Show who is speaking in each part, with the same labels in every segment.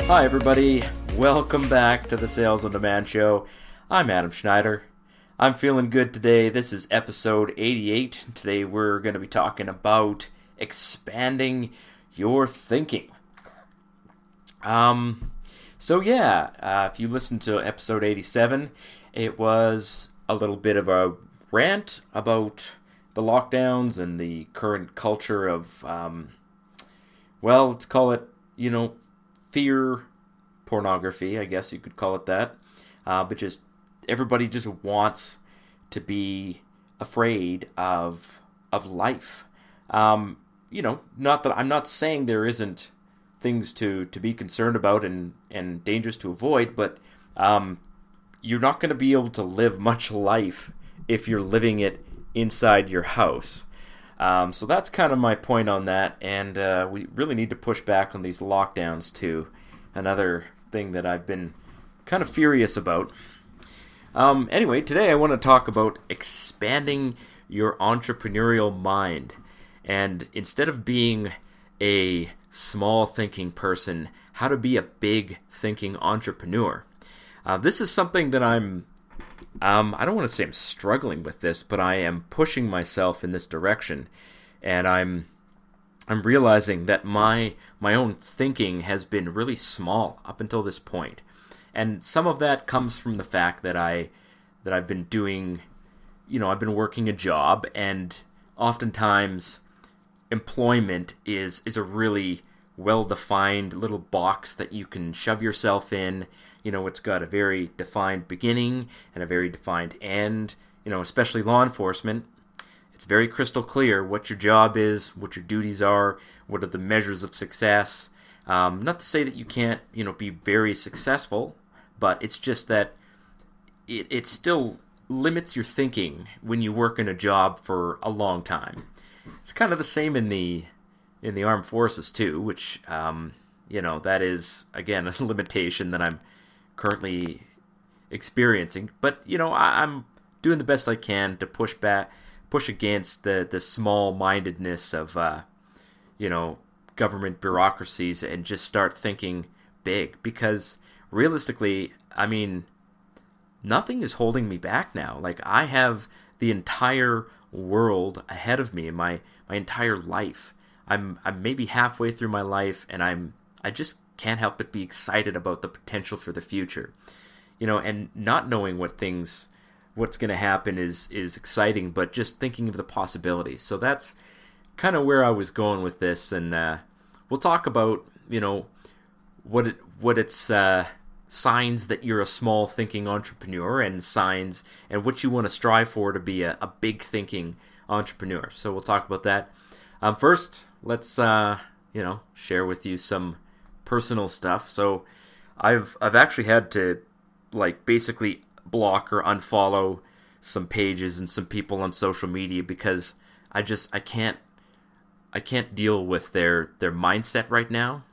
Speaker 1: Hi, everybody. Welcome back to the Sales on Demand Show. I'm Adam Schneider. I'm feeling good today. This is episode 88. Today we're going to be talking about expanding your thinking. If you listened to episode 87, it was a little bit of a rant about the lockdowns and the current culture of, let's call it, fear pornography, I guess you could call it that. But just everybody just wants to be afraid of life. Not that I'm not saying there isn't things to be concerned about and dangers to avoid, but you're not going to be able to live much life if you're living it inside your house. So that's kind of my point on that, and we really need to push back on these lockdowns too. Another thing that I've been kind of furious about. Anyway, today I want to talk about expanding your entrepreneurial mind. And instead of being a small thinking person, how to be a big thinking entrepreneur. This is something that I don't want to say I'm struggling with this, but I am pushing myself in this direction. And I'm realizing that my own thinking has been really small up until this point. And some of that comes from the fact that I've been doing, I've been working a job, and oftentimes employment is a really well-defined little box that you can shove yourself in. It's got a very defined beginning and a very defined end, especially law enforcement. It's very crystal clear what your job is, what your duties are, what are the measures of success. Not to say that you can't, be very successful, but it's just that it still limits your thinking when you work in a job for a long time. It's kind of the same in the armed forces too, which that is again a limitation that I'm currently experiencing. But I'm doing the best I can to push against the small-mindedness of government bureaucracies and just start thinking big, because realistically, nothing is holding me back now. Like, I have the entire world ahead of me in my entire life. I'm maybe halfway through my life, and I just can't help but be excited about the potential for the future. And not knowing what's going to happen is exciting, but just thinking of the possibilities. So that's kind of where I was going with this, and we'll talk about what it's signs that you're a small thinking entrepreneur, and signs and what you want to strive for to be a big thinking entrepreneur. So we'll talk about that. First, let's share with you some personal stuff. So I've actually had to basically block or unfollow some pages and some people on social media because I can't deal with their mindset right now.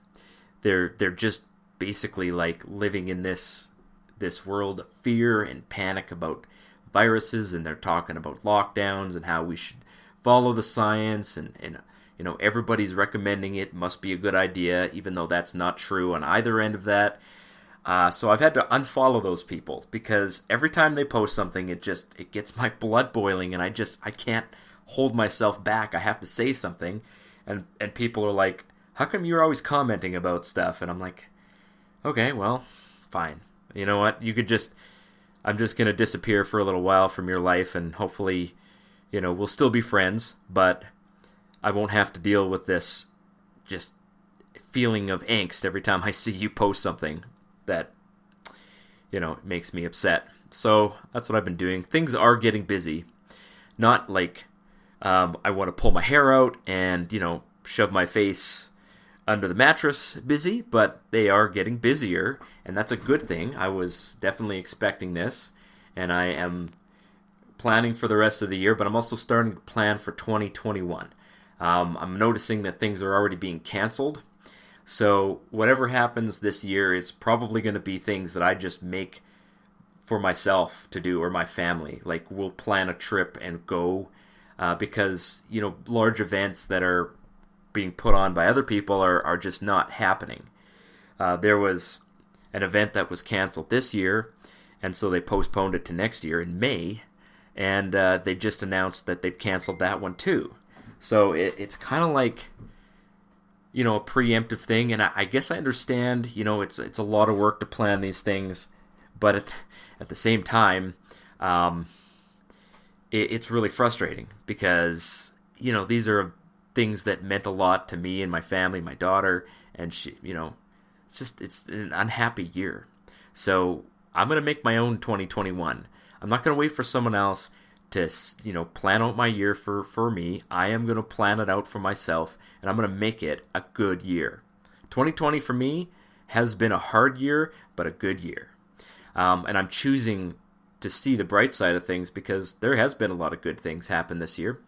Speaker 1: They're just basically living in this world of fear and panic about viruses, and they're talking about lockdowns and how we should follow the science, and everybody's recommending it must be a good idea, even though that's not true on either end of that. So I've had to unfollow those people because every time they post something, it gets my blood boiling, and I can't hold myself back. I have to say something, and people are like, "How come you're always commenting about stuff?" And I'm like, "Okay, well, fine. You know what? I'm just gonna disappear for a little while from your life, and hopefully, we'll still be friends, but I won't have to deal with this just feeling of angst every time I see you post something that makes me upset." So that's what I've been doing. Things are getting busy. Not like I want to pull my hair out and shove my face under the mattress busy, but they are getting busier, and that's a good thing. I was definitely expecting this, and I am planning for the rest of the year, but I'm also starting to plan for 2021. I'm noticing that things are already being canceled. So whatever happens this year is probably going to be things that I just make for myself to do, or my family. Like, we'll plan a trip and go because, large events that are being put on by other people are just not happening. there was an event that was canceled this year, and so they postponed it to next year in May, and they just announced that they've canceled that one too. So it's kind of like, a preemptive thing, and I guess I understand, it's a lot of work to plan these things, but at the same time, it's really frustrating because, these are things that meant a lot to me and my family, my daughter, and she, it's an unhappy year. So I'm going to make my own 2021. I'm not going to wait for someone else to, plan out my year for me. I am going to plan it out for myself, and I'm going to make it a good year. 2020 for me has been a hard year, but a good year. And I'm choosing to see the bright side of things because there has been a lot of good things happen this year.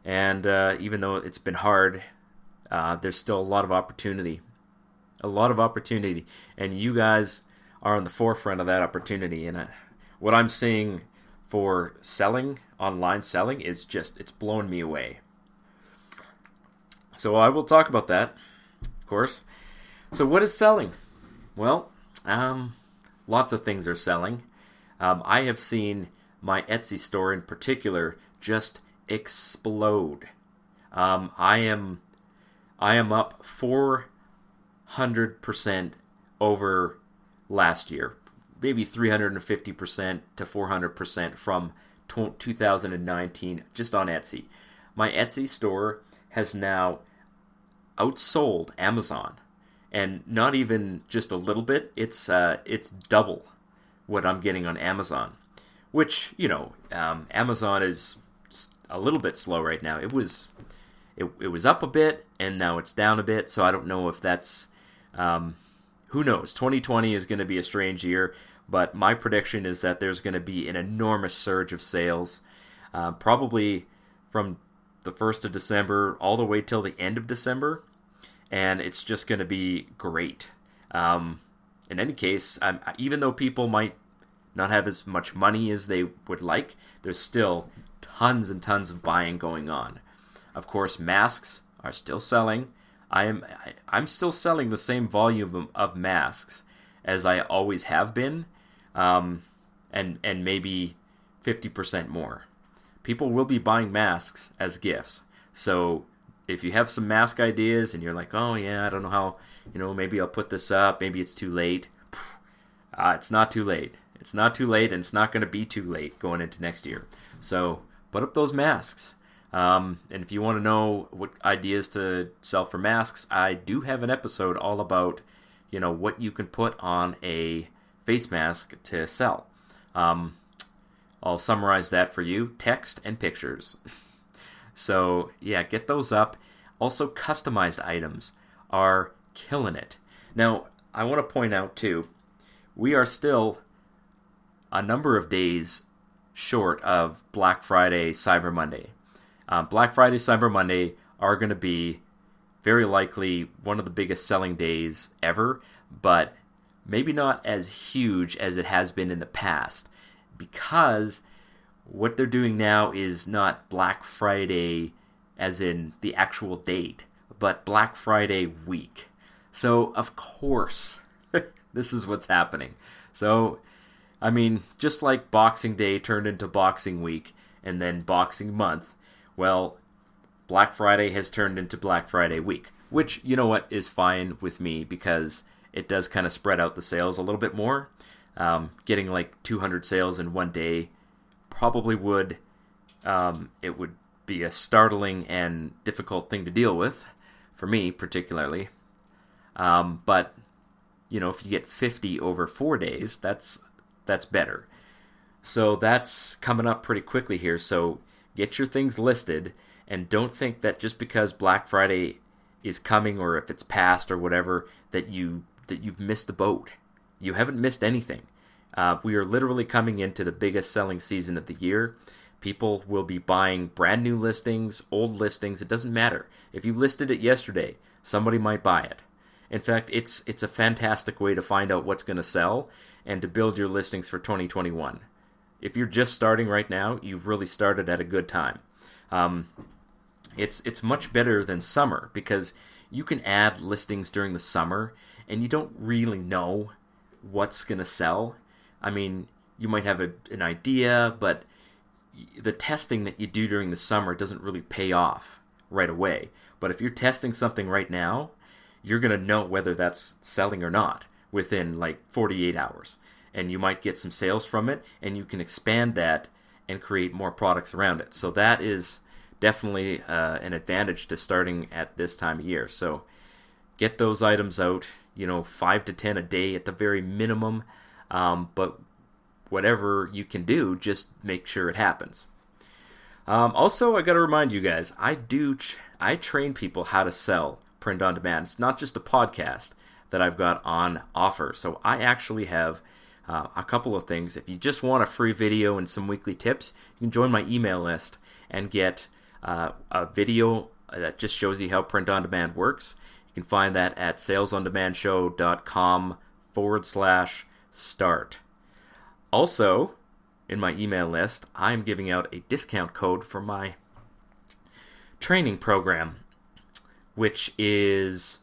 Speaker 1: And even though it's been hard, there's still a lot of opportunity. A lot of opportunity. And you guys are on the forefront of that opportunity. And what I'm seeing for selling, online selling, is it's blowing me away. So I will talk about that, of course. So what is selling? Well, lots of things are selling. I have seen my Etsy store in particular just explode. I am up 400% over last year, maybe 350% to 400% from 2019 just on Etsy. My Etsy store has now outsold Amazon, and not even just a little bit. It's double what I'm getting on Amazon, which Amazon is a little bit slow right now. It was up a bit, and now it's down a bit. So I don't know if that's who knows. 2020 is going to be a strange year, but my prediction is that there's going to be an enormous surge of sales, probably from the 1st of December all the way till the end of December, and it's just going to be great. In any case, even though people might not have as much money as they would like, there's still tons and tons of buying going on. Of course, masks are still selling. I'm still selling the same volume of masks as I always have been, and maybe 50% more. People will be buying masks as gifts. So if you have some mask ideas and you're like, oh yeah, I don't know how, maybe I'll put this up, maybe it's too late. It's not too late. It's not too late, and it's not going to be too late going into next year. So put up those masks. And if you want to know what ideas to sell for masks, I do have an episode all about, what you can put on a face mask to sell. I'll summarize that for you, text and pictures. So yeah, get those up. Also, customized items are killing it. Now, I want to point out too, we are still a number of days short of Black Friday, Cyber Monday. Black Friday, Cyber Monday are going to be very likely one of the biggest selling days ever, but maybe not as huge as it has been in the past, because what they're doing now is not Black Friday as in the actual date, but Black Friday week. So, of course, this is what's happening. So, I mean, just like Boxing Day turned into Boxing Week and then Boxing Month, well, Black Friday has turned into Black Friday week, which, is fine with me because it does kind of spread out the sales a little bit more. Getting like 200 sales in one day probably would, it would be a startling and difficult thing to deal with, for me particularly. But, if you get 50 over 4 days, that's better. So that's coming up pretty quickly here. So get your things listed, and don't think that just because Black Friday is coming or if it's past or whatever that you've missed the boat. You haven't missed anything. We are literally coming into the biggest selling season of the year. People will be buying brand new listings, old listings. It doesn't matter. If you listed it yesterday, somebody might buy it. In fact, it's a fantastic way to find out what's going to sell and to build your listings for 2021. If you're just starting right now, you've really started at a good time. It's much better than summer because you can add listings during the summer and you don't really know what's going to sell. I mean, you might have an idea, but the testing that you do during the summer doesn't really pay off right away. But if you're testing something right now, you're going to know whether that's selling or not within like 48 hours. And you might get some sales from it, and you can expand that and create more products around it. So that is definitely an advantage to starting at this time of year. So get those items out, 5 to 10 a day at the very minimum. But whatever you can do, just make sure it happens. Also, I got to remind you guys, I train people how to sell print on demand. It's not just a podcast that I've got on offer. So I actually have a couple of things. If you just want a free video and some weekly tips, you can join my email list and get a video that just shows you how print on demand works. You can find that at salesondemandshow.com/start. Also, in my email list, I'm giving out a discount code for my training program, which is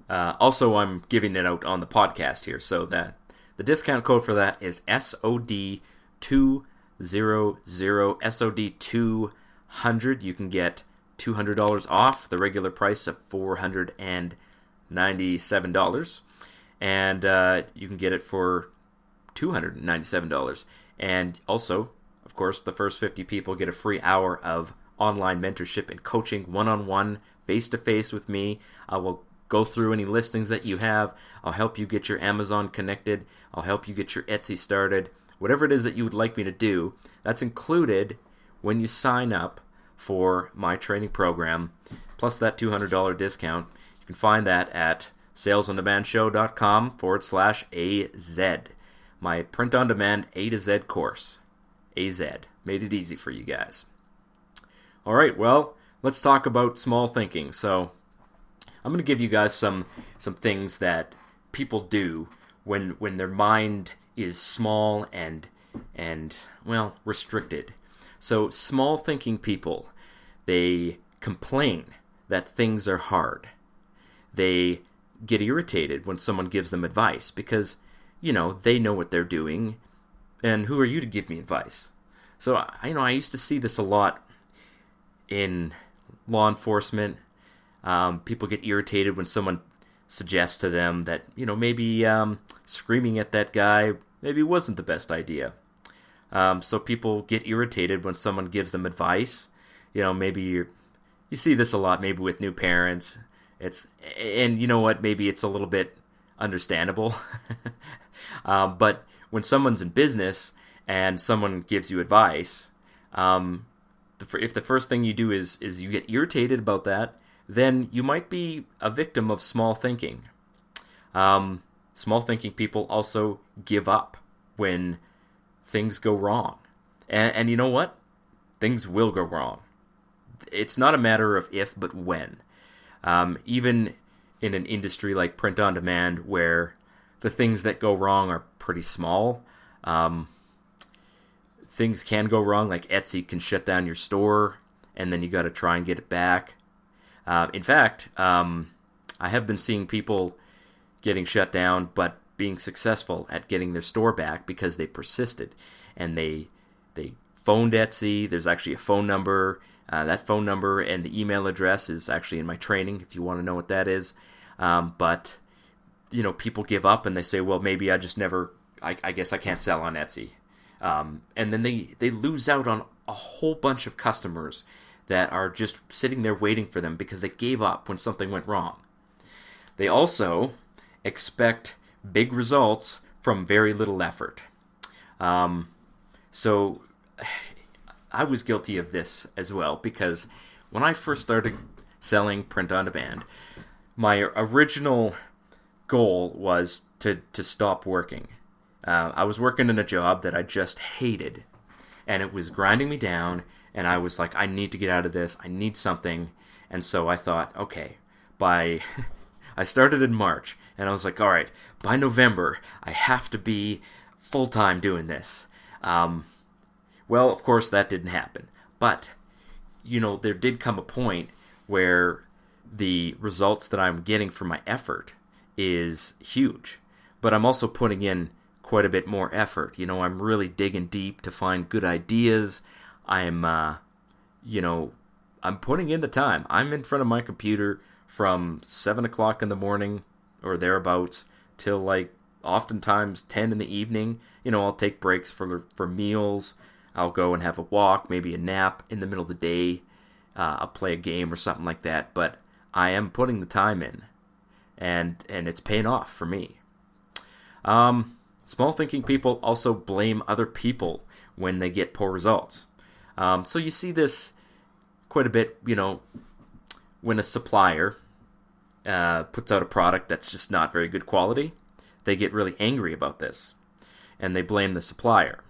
Speaker 1: also I'm giving it out on the podcast here. So that the discount code for that is SOD200, SOD200. You can get $200 off the regular price of $497, and you can get it for $297. And also, of course, the first 50 people get a free hour of online mentorship and coaching, one-on-one, face-to-face with me. I will go through any listings that you have. I'll help you get your Amazon connected. I'll help you get your Etsy started. Whatever it is that you would like me to do, that's included when you sign up for my training program, plus that $200 discount. You can find that at salesondemandshow.com/AZ. My print-on-demand A to Z course. AZ. Made it easy for you guys. All right, well, let's talk about small thinking. So I'm going to give you guys some things that people do when their mind is small and restricted. So small thinking people, they complain that things are hard. They get irritated when someone gives them advice because, they know what they're doing, and who are you to give me advice? So, I used to see this a lot in law enforcement. People get irritated when someone suggests to them that, maybe screaming at that guy maybe wasn't the best idea. So people get irritated when someone gives them advice. Maybe you see this a lot, maybe with new parents. And you know what? Maybe it's a little bit understandable. But when someone's in business and someone gives you advice, if the first thing you do is you get irritated about that, then you might be a victim of small thinking. Small thinking people also give up when things go wrong. And you know what? Things will go wrong. It's not a matter of if, but when. Even in an industry like print on demand, where the things that go wrong are pretty small, things can go wrong, like Etsy can shut down your store, and then you got to try and get it back. In fact, I have been seeing people getting shut down, but being successful at getting their store back because they persisted, and they phoned Etsy. There's actually a phone number. That phone number and the email address is actually in my training if you want to know what that is. But people give up and they say, well, maybe I just never, I guess I can't sell on Etsy. And then they lose out on a whole bunch of customers that are just sitting there waiting for them because they gave up when something went wrong. They also expect big results from very little effort. So I was guilty of this as well, because when I first started selling print on demand, my original goal was to stop working. I was working in a job that I just hated, and it was grinding me down, and I was like, I need to get out of this, I need something. And so I thought, okay, I started in March, and I was like, all right, by November, I have to be full-time doing this. Well, of course, that didn't happen. But, there did come a point where the results that I'm getting from my effort is huge. But I'm also putting in quite a bit more effort. I'm really digging deep to find good ideas. I'm putting in the time. I'm in front of my computer from 7 o'clock in the morning or thereabouts till like oftentimes 10 in the evening. I'll take breaks for meals. I'll go and have a walk, maybe a nap in the middle of the day. I'll play a game or something like that. But I am putting the time in, and it's paying off for me. Small thinking people also blame other people when they get poor results. So you see this quite a bit, when a supplier puts out a product that's just not very good quality, they get really angry about this, and they blame the supplier.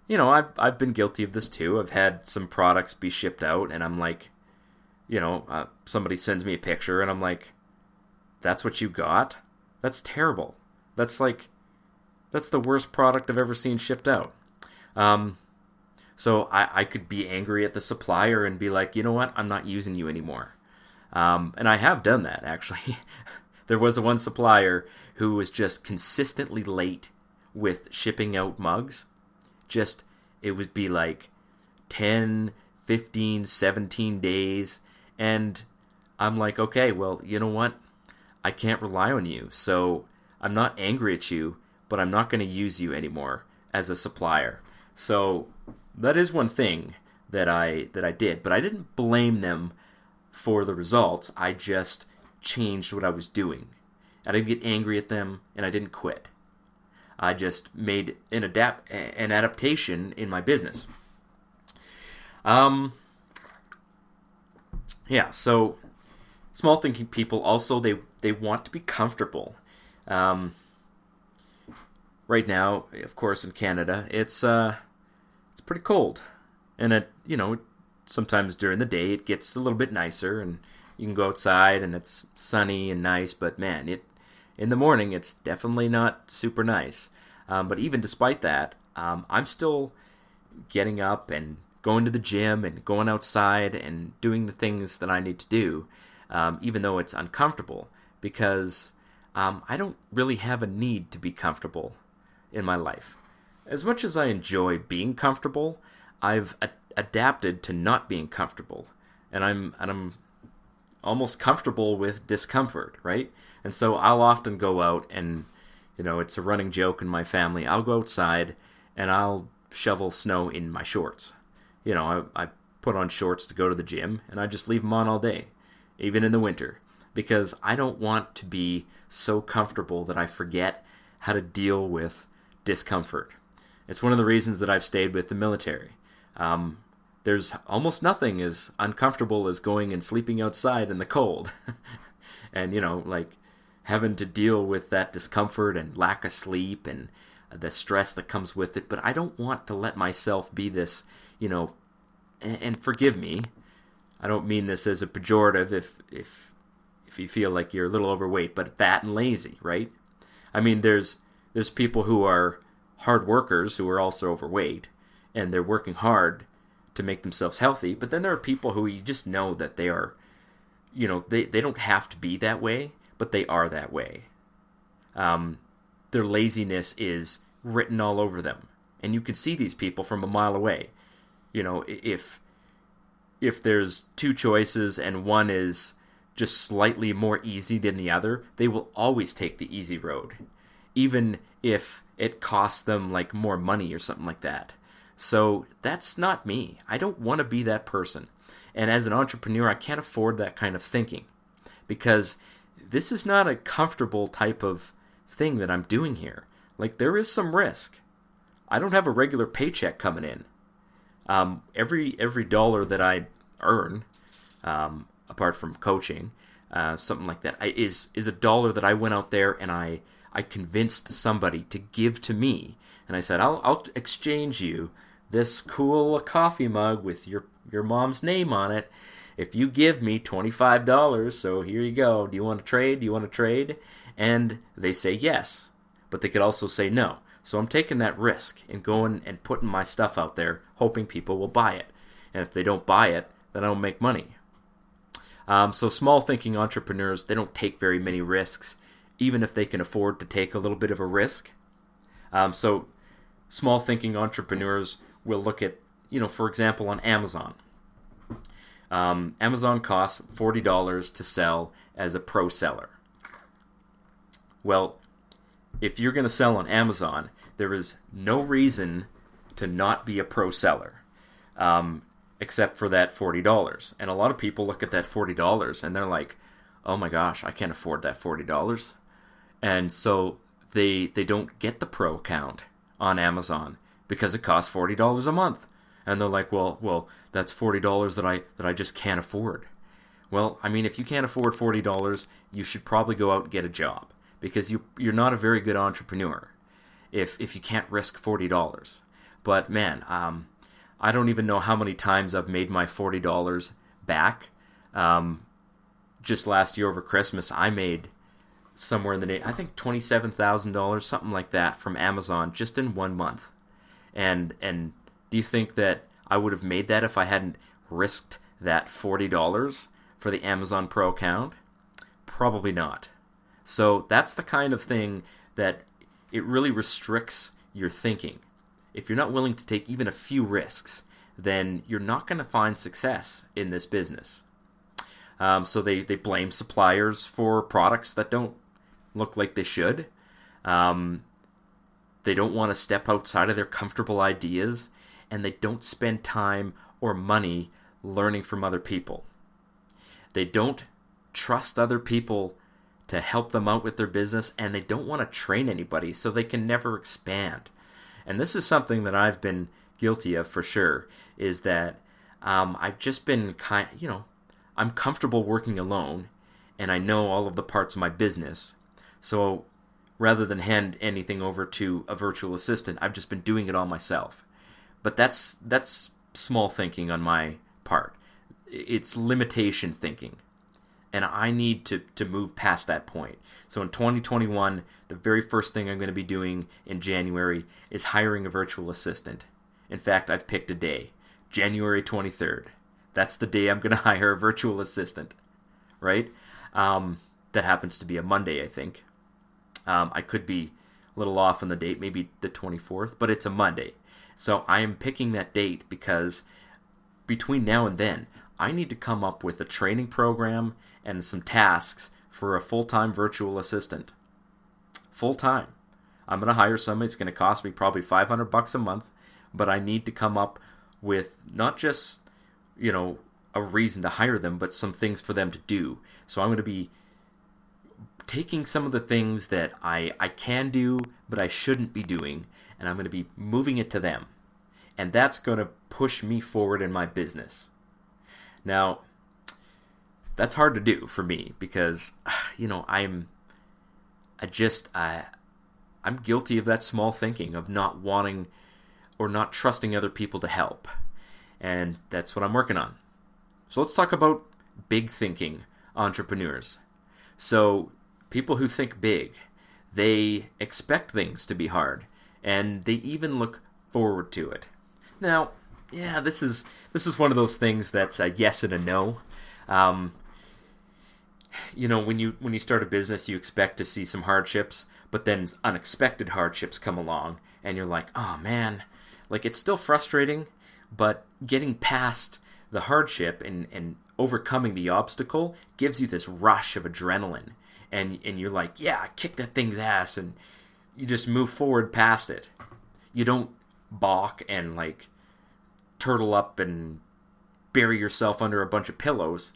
Speaker 1: I've been guilty of this too. I've had some products be shipped out, and I'm like, somebody sends me a picture, and I'm like, that's what you got? That's terrible. That's the worst product I've ever seen shipped out. So I could be angry at the supplier and be like, you know what? I'm not using you anymore. And I have done that, actually. There was one supplier who was just consistently late with shipping out mugs. It would be like 10, 15, 17 days. And I'm like, okay, well, you know what? I can't rely on you. So I'm not angry at you, but I'm not going to use you anymore as a supplier. So that is one thing that I did, but I didn't blame them for the results. I just changed what I was doing. I didn't get angry at them, and I didn't quit. I just made an adaptation in my business. So small thinking people also, they want to be comfortable. Right now, of course, in Canada, it's pretty cold, and sometimes during the day it gets a little bit nicer, and you can go outside and it's sunny and nice. But man, in the morning it's definitely not super nice. But even despite that, I'm still getting up and going to the gym and going outside and doing the things that I need to do, even though it's uncomfortable, because I don't really have a need to be comfortable in my life. As much as I enjoy being comfortable, I've adapted to not being comfortable, and I'm almost comfortable with discomfort, right? And so I'll often go out, and it's a running joke in my family. I'll go outside and I'll shovel snow in my shorts. I put on shorts to go to the gym, and I just leave them on all day, even in the winter, because I don't want to be so comfortable that I forget how to deal with discomfort. It's one of the reasons that I've stayed with the military. There's almost nothing as uncomfortable as going and sleeping outside in the cold. And, having to deal with that discomfort and lack of sleep and the stress that comes with it. But I don't want to let myself be this, and forgive me, I don't mean this as a pejorative if you feel like you're a little overweight, but fat and lazy, right? I mean, there's people who are hard workers who are also overweight, and they're working hard to make themselves healthy. But then there are people who you just know that they are, they don't have to be that way, but they are that way. Their laziness is written all over them, and you can see these people from a mile away. If there's two choices and one is just slightly more easy than the other, they will always take the easy road, even if it costs them like more money or something like that. So that's not me. I don't want to be that person. And as an entrepreneur, I can't afford that kind of thinking, because this is not a comfortable type of thing that I'm doing here. Like, there is some risk. I don't have a regular paycheck coming in. Every dollar that I earn, apart from coaching, something like that, is a dollar that I went out there and I convinced somebody to give to me. And I said, I'll exchange you this cool coffee mug with your mom's name on it if you give me $25. So here you go. Do you want to trade? Do you want to trade? And they say yes, but they could also say no. So I'm taking that risk and going and putting my stuff out there, hoping people will buy it. And if they don't buy it, then I don't make money. So small thinking entrepreneurs, they don't take very many risks, even if they can afford to take a little bit of a risk. So small thinking entrepreneurs will look at, for example, on Amazon. Amazon costs $40 to sell as a pro seller. Well, if you're going to sell on Amazon, there is no reason to not be a pro seller, except for that $40. And a lot of people look at that $40 and they're like, oh my gosh, I can't afford that $40. And so they don't get the pro account on Amazon because it costs $40 a month. And they're like, well, that's $40 that I just can't afford. Well, I mean, if you can't afford $40, you should probably go out and get a job, because you're not a very good entrepreneur if you can't risk $40. But man, I don't even know how many times I've made my $40 back. Just last year over Christmas, I made somewhere in the I think $27,000, something like that, from Amazon just in 1 month. And do you think that I would have made that if I hadn't risked that $40 for the Amazon Pro account? Probably not. So that's the kind of thing that it really restricts your thinking. If you're not willing to take even a few risks, then you're not going to find success in this business. So they blame suppliers for products that don't look like they should. They don't want to step outside of their comfortable ideas, and they don't spend time or money learning from other people. They don't trust other people to help them out with their business, and they don't want to train anybody, so they can never expand. And this is something that I've been guilty of for sure, is that I've just been I'm comfortable working alone, and I know all of the parts of my business. So rather than hand anything over to a virtual assistant, I've just been doing it all myself. But that's small thinking on my part. It's limitation thinking. And I need to move past that point. So in 2021, the very first thing I'm going to be doing in January is hiring a virtual assistant. In fact, I've picked a day, January 23rd. That's the day I'm going to hire a virtual assistant, right? That happens to be a Monday, I think. I could be a little off on the date, maybe the 24th, but it's a Monday. So I am picking that date because between now and then, I need to come up with a training program and some tasks for a full-time virtual assistant. Full-time. I'm going to hire somebody. It's going to cost me probably $500 a month, but I need to come up with not just, a reason to hire them, but some things for them to do. So I'm going to be taking some of the things that I can do, but I shouldn't be doing, and I'm going to be moving it to them. And that's going to push me forward in my business. Now, that's hard to do for me because, I'm guilty of that small thinking of not wanting or not trusting other people to help. And that's what I'm working on. So let's talk about big thinking entrepreneurs. So people who think big, they expect things to be hard, and they even look forward to it. Now, yeah, this is one of those things that's a yes and a no. When you start a business, you expect to see some hardships, but then unexpected hardships come along, and you're like, oh man, like it's still frustrating, but getting past the hardship and overcoming the obstacle gives you this rush of adrenaline, and you're like, yeah, kick that thing's ass, and you just move forward past it. You don't balk and like turtle up and bury yourself under a bunch of pillows.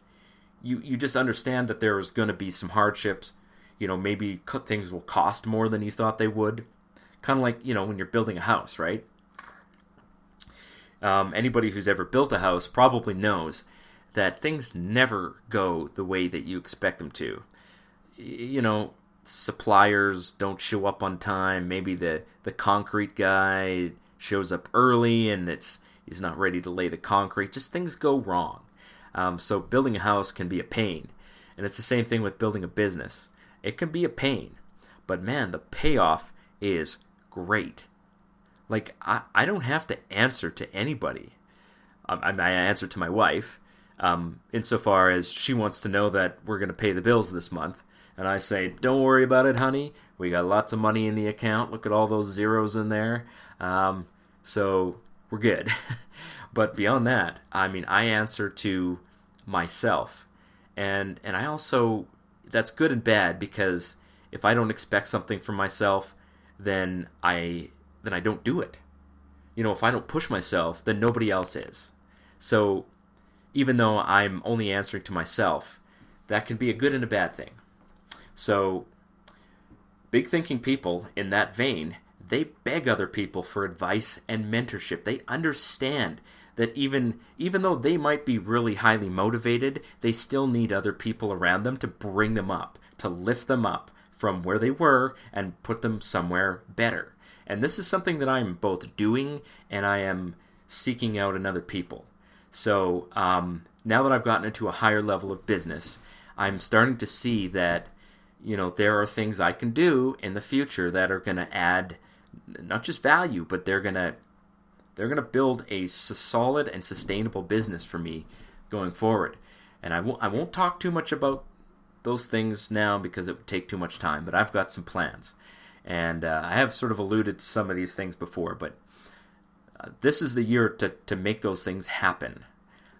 Speaker 1: You just understand that there's going to be some hardships. Maybe things will cost more than you thought they would. Kind of like, when you're building a house, right? Anybody who's ever built a house probably knows that things never go the way that you expect them to. Suppliers don't show up on time. Maybe the concrete guy shows up early and he's not ready to lay the concrete. Just things go wrong. So building a house can be a pain. And it's the same thing with building a business. It can be a pain. But man, the payoff is great. Like, I don't have to answer to anybody. I answer to my wife. insofar as she wants to know that we're going to pay the bills this month. And I say, don't worry about it, honey. We got lots of money in the account. Look at all those zeros in there. So we're good. But beyond that, I mean, I answer to myself. And I also, that's good and bad, because if I don't expect something from myself, then I don't do it. If I don't push myself, then nobody else is. So even though I'm only answering to myself, that can be a good and a bad thing. So big thinking people in that vein, they beg other people for advice and mentorship. They understand that even though they might be really highly motivated, they still need other people around them to bring them up, to lift them up from where they were and put them somewhere better. And this is something that I'm both doing and I am seeking out in other people. So now that I've gotten into a higher level of business, I'm starting to see that there are things I can do in the future that are going to add not just value, but they're going to build a solid and sustainable business for me going forward. And I won't talk too much about those things now because it would take too much time, but I've got some plans. And I have sort of alluded to some of these things before, but this is the year to make those things happen.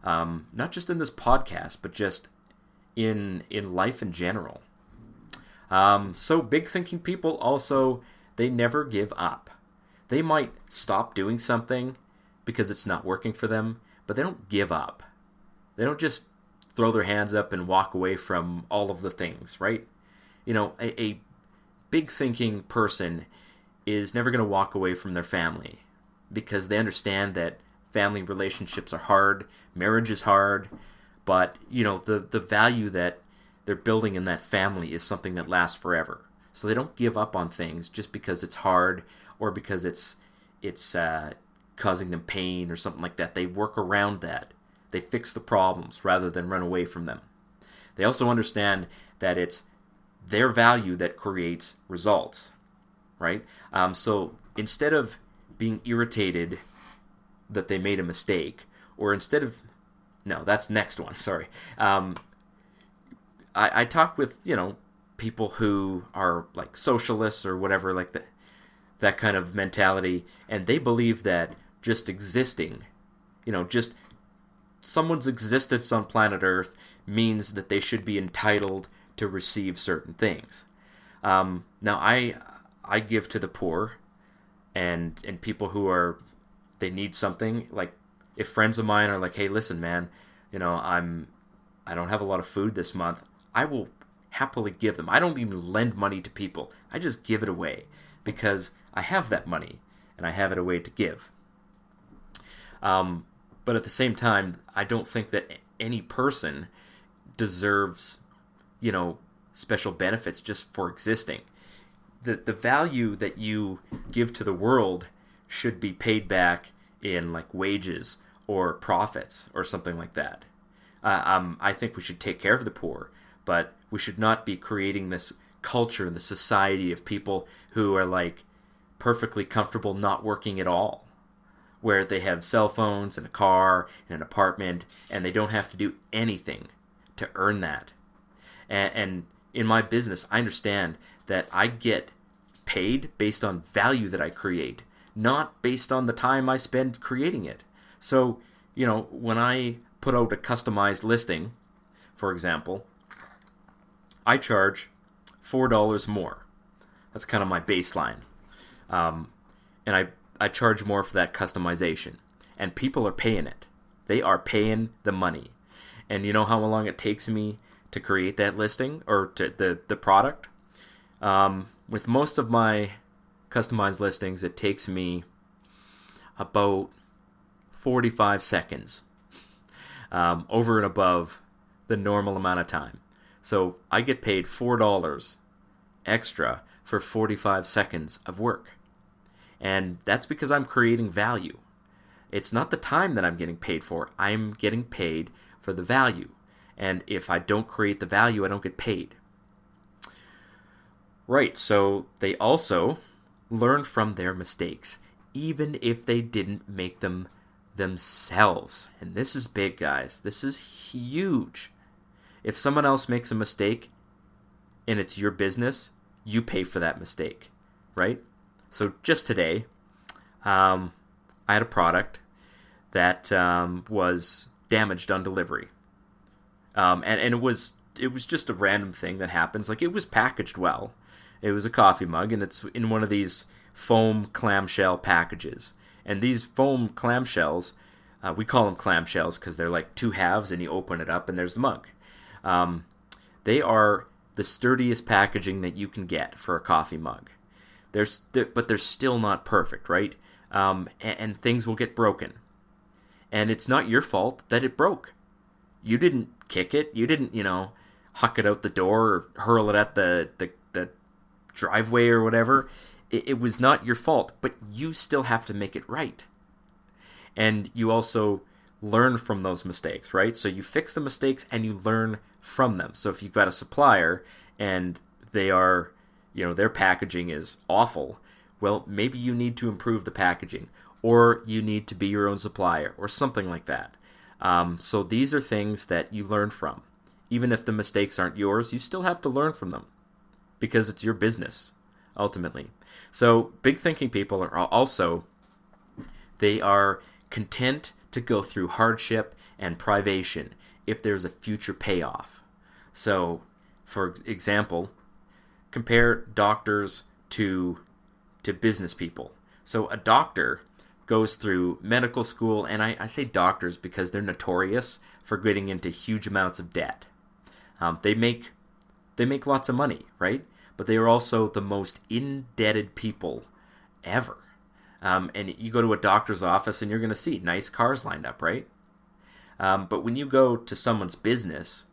Speaker 1: Not just in this podcast, but just in life in general. So big thinking people also, they never give up. They might stop doing something because it's not working for them, but they don't give up. They don't just throw their hands up and walk away from all of the things, right? A big thinking person is never going to walk away from their family because they understand that family relationships are hard, marriage is hard, but the value that they're building in that family is something that lasts forever. So they don't give up on things just because it's hard or because it's causing them pain or something like that. They work around that. They fix the problems rather than run away from them. They also understand that it's their value that creates results, right? So instead of being irritated that they made a mistake, or instead of, no, that's next one, sorry. I talk with, people who are like socialists or whatever, like that kind of mentality, and they believe that just existing, just someone's existence on planet Earth means that they should be entitled to receive certain things. Now, I give to the poor and people who they need something. Like if friends of mine are like, hey, listen, man, I don't have a lot of food this month, I will happily give them. I don't even lend money to people. I just give it away because I have that money and I have it away to give. But at the same time, I don't think that any person deserves, special benefits just for existing. The value that you give to the world should be paid back in like wages or profits or something like that. I think we should take care of the poor, but we should not be creating this culture in the society of people who are like perfectly comfortable not working at all, where they have cell phones and a car and an apartment and they don't have to do anything to earn that. And in my business, I understand that I get paid based on value that I create, not based on the time I spend creating it. So, when I put out a customized listing, for example, I charge $4 more. That's kind of my baseline. And I charge more for that customization. And people are paying it. They are paying the money. And you know how long it takes me to create that listing or to the product? With most of my customized listings, it takes me about 45 seconds over and above the normal amount of time. So I get paid $4 extra for 45 seconds of work. And that's because I'm creating value. It's not the time that I'm getting paid for. I'm getting paid for the value. And if I don't create the value, I don't get paid. Right, so they also learn from their mistakes, even if they didn't make them themselves. And this is big, guys. This is huge. If someone else makes a mistake and it's your business, you pay for that mistake, right? So just today, I had a product that was damaged on delivery. And it was just a random thing that happens. Like, it was packaged well. It was a coffee mug, and it's in one of these foam clamshell packages. And these foam clamshells, we call them clamshells because they're like two halves, and you open it up, and there's the mug. They are the sturdiest packaging that you can get for a coffee mug. But they're still not perfect, right? And things will get broken. And it's not your fault that it broke. You didn't kick it. You didn't, huck it out the door or hurl it at the driveway or whatever. It was not your fault, but you still have to make it right. And you also learn from those mistakes, right? So you fix the mistakes and you learn from them. So if you've got a supplier and they are, their packaging is awful, well, maybe you need to improve the packaging, or you need to be your own supplier, or something like that. So these are things that you learn from. Even if the mistakes aren't yours, you still have to learn from them, because it's your business, ultimately. So big thinking people are also, they are content to go through hardship and privation if there's a future payoff. So, for example, compare doctors to business people. So a doctor goes through medical school, and I say doctors because they're notorious for getting into huge amounts of debt. They make lots of money, right? But they are also the most indebted people ever. And you go to a doctor's office and you're going to see nice cars lined up, right? But when you go to someone's business,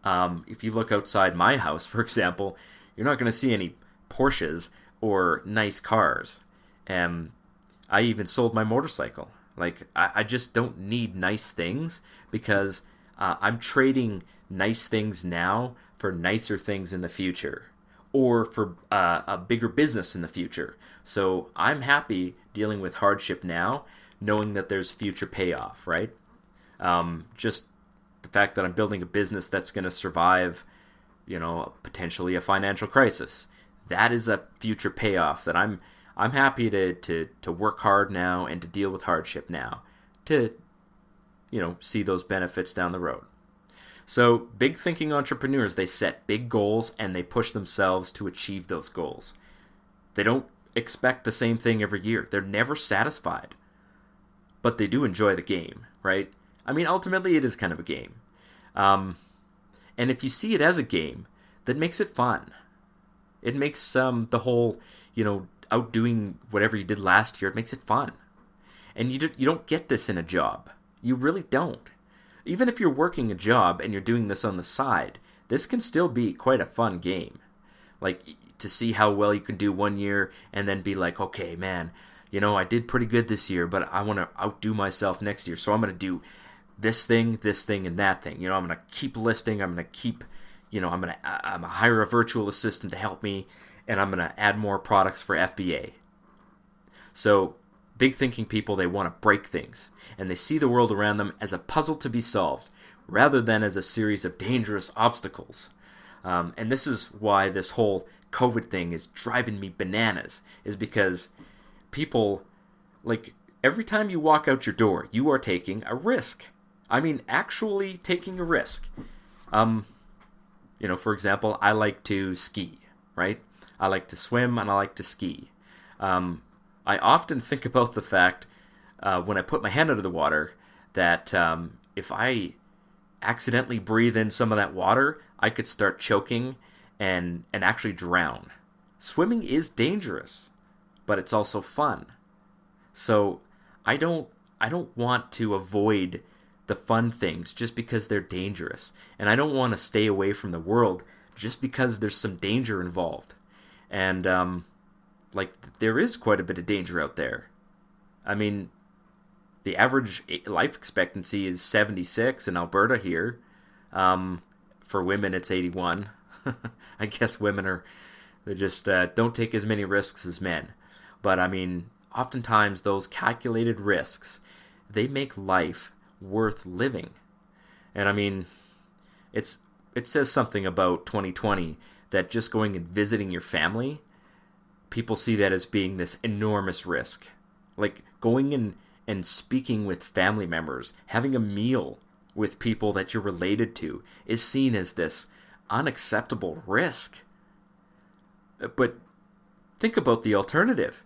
Speaker 1: if you look outside my house, for example, you're not going to see any Porsches or nice cars. I even sold my motorcycle. Like, I just don't need nice things, because I'm trading nice things now for nicer things in the future, or for a bigger business in the future. So I'm happy dealing with hardship now, knowing that there's future payoff, right? Just the fact that I'm building a business that's going to survive, potentially a financial crisis. That is a future payoff that I'm happy to work hard now and to deal with hardship now to, see those benefits down the road. So big thinking entrepreneurs, they set big goals and they push themselves to achieve those goals. They don't expect the same thing every year. They're never satisfied, but they do enjoy the game, right? I mean, ultimately it is kind of a game. And if you see it as a game, that makes it fun. It makes the whole, outdoing whatever you did last year, it makes it fun. And you don't get this in a job. You really don't. Even if you're working a job and you're doing this on the side, this can still be quite a fun game. Like, to see how well you can do one year and then be like, okay, man, I did pretty good this year, but I want to outdo myself next year. So I'm going to do this thing, and that thing. I'm going to keep listing. I'm going to keep, I'm going to hire a virtual assistant to help me, and I'm going to add more products for FBA. So big thinking people, they want to break things, and they see the world around them as a puzzle to be solved, rather than as a series of dangerous obstacles. And this is why this whole COVID thing is driving me bananas, is because people, like, every time you walk out your door, you are taking a risk. I mean, actually taking a risk. For example, I like to ski, right? I like to swim and I like to ski. I often think about the fact, when I put my hand under the water, that if I accidentally breathe in some of that water, I could start choking and actually drown. Swimming is dangerous, but it's also fun. So I don't want to avoid the fun things just because they're dangerous. And I don't want to stay away from the world just because there's some danger involved. And there is quite a bit of danger out there. I mean, the average life expectancy is 76 in Alberta here. For women, it's 81. I guess women they just don't take as many risks as men. But I mean, oftentimes those calculated risks, they make life worth living. And I mean, it says something about 2020 that just going and visiting your family, people see that as being this enormous risk. Like going and speaking with family members, having a meal with people that you're related to is seen as this unacceptable risk. But think about the alternative.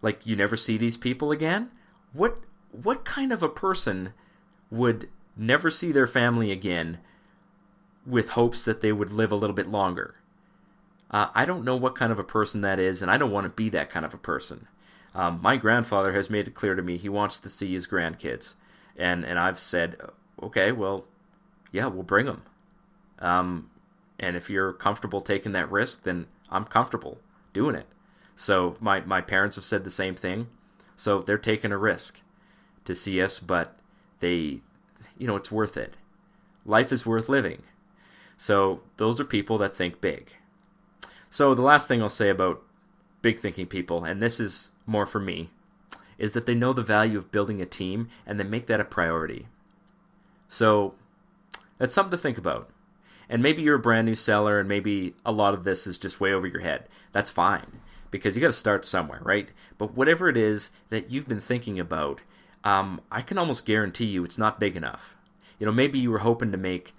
Speaker 1: Like, you never see these people again? What kind of a person would never see their family again with hopes that they would live a little bit longer? I don't know what kind of a person that is, and I don't want to be that kind of a person. My grandfather has made it clear to me he wants to see his grandkids. And I've said, okay, well, yeah, we'll bring them. And if you're comfortable taking that risk, then I'm comfortable doing it. So my parents have said the same thing. So they're taking a risk to see us, but it's worth it. Life is worth living. So those are people that think big. So the last thing I'll say about big thinking people, and this is more for me, is that they know the value of building a team and they make that a priority. So that's something to think about. And maybe you're a brand new seller and maybe a lot of this is just way over your head. That's fine, because you got to start somewhere, right? But whatever it is that you've been thinking about, I can almost guarantee you it's not big enough. Maybe you were hoping to make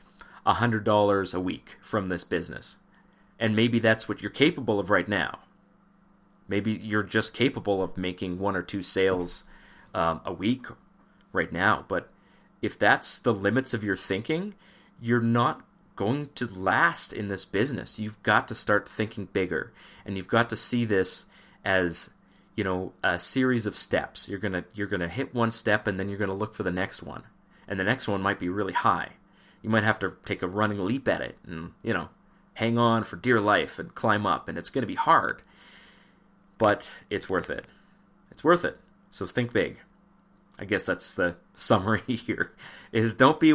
Speaker 1: $100 a week from this business. And maybe that's what you're capable of right now. Maybe you're just capable of making 1 or 2 sales a week right now. But if that's the limits of your thinking, you're not going to last in this business. You've got to start thinking bigger. And you've got to see this as, a series of steps. You're gonna hit one step and then you're gonna look for the next one. And the next one might be really high. You might have to take a running leap at it and, hang on for dear life and climb up, and it's going to be hard. But it's worth it. It's worth it. So think big. I guess that's the summary here, is don't be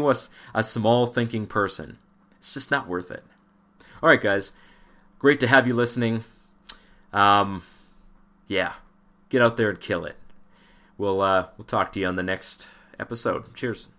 Speaker 1: a small thinking person. It's just not worth it. All right, guys. Great to have you listening. Yeah. Get out there and kill it. We'll talk to you on the next episode. Cheers.